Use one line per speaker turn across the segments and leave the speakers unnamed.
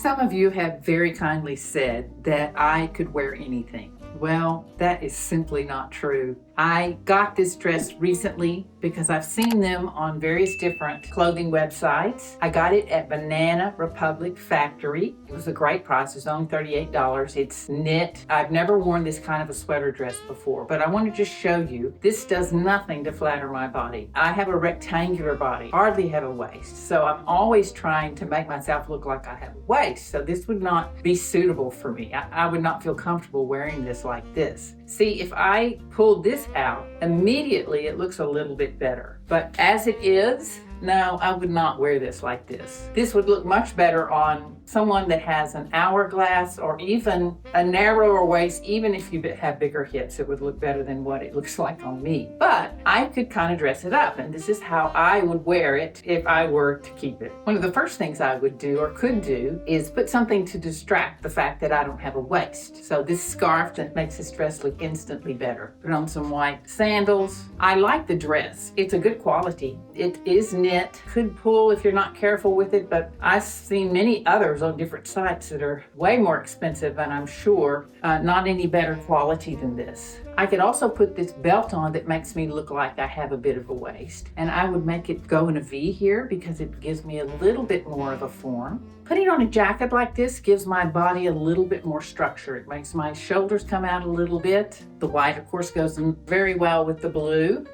Some of you have very kindly said that I could wear anything. Well, that is simply not true. I got this dress recently because I've seen them on various different clothing websites. I got it at Banana Republic Factory. It was a great price. It was only $38. It's knit. I've never worn this kind of a sweater dress before, but I want to just show you, this does nothing to flatter my body. I have a rectangular body, hardly have a waist, so I'm always trying to make myself look like I have a waist, so this would not be suitable for me. I would not feel comfortable wearing this like this. See, if I pulled this out, immediately it looks a little bit better. But as it is, no, I would not wear this like this. This would look much better on someone that has an hourglass or even a narrower waist. Even if you have bigger hips, it would look better than what it looks like on me. But I could kind of dress it up, and this is how I would wear it if I were to keep it. One of the first things I would do or could do is put something to distract the fact that I don't have a waist. So this scarf that makes this dress look instantly better. Put on some white sandals. I like the dress. It's a good quality. It is knit. Could pull if you're not careful with it, but I've seen many others on different sites that are way more expensive, and I'm sure not any better quality than this. I could also put this belt on that makes me look like I have a bit of a waist, and I would make it go in a V here because it gives me a little bit more of a form. Putting on a jacket like this gives my body a little bit more structure. It makes my shoulders come out a little bit. The white, of course, goes very well with the blue.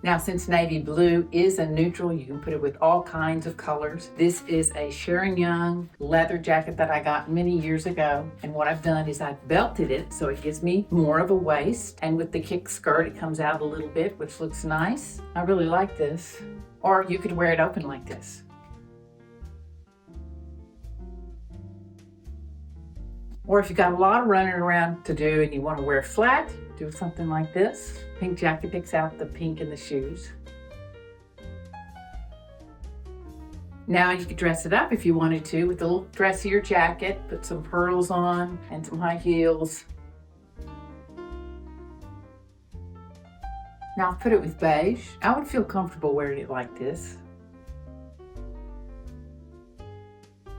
Now, since navy blue is a neutral, you can put it with all kinds of colors. This is a Sharon Young leather jacket that I got many years ago. And what I've done is I've belted it so it gives me more of a waist. And with the kick skirt, it comes out a little bit, which looks nice. I really like this. Or you could wear it open like this. Or if you've got a lot of running around to do and you want to wear flat, do something like this. Pink jacket picks out the pink in the shoes. Now you could dress it up if you wanted to with a little dressier jacket, put some pearls on and some high heels. Now I'll put it with beige. I would feel comfortable wearing it like this.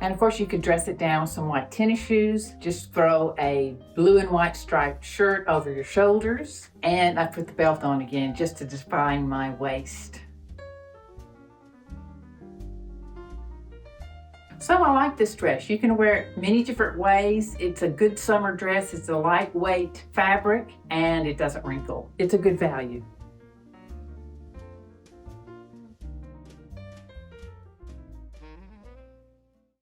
And of course you could dress it down with some white tennis shoes. Just throw a blue and white striped shirt over your shoulders. And I put the belt on again just to define my waist. So I like this dress. You can wear it many different ways. It's a good summer dress. It's a lightweight fabric and it doesn't wrinkle. It's a good value.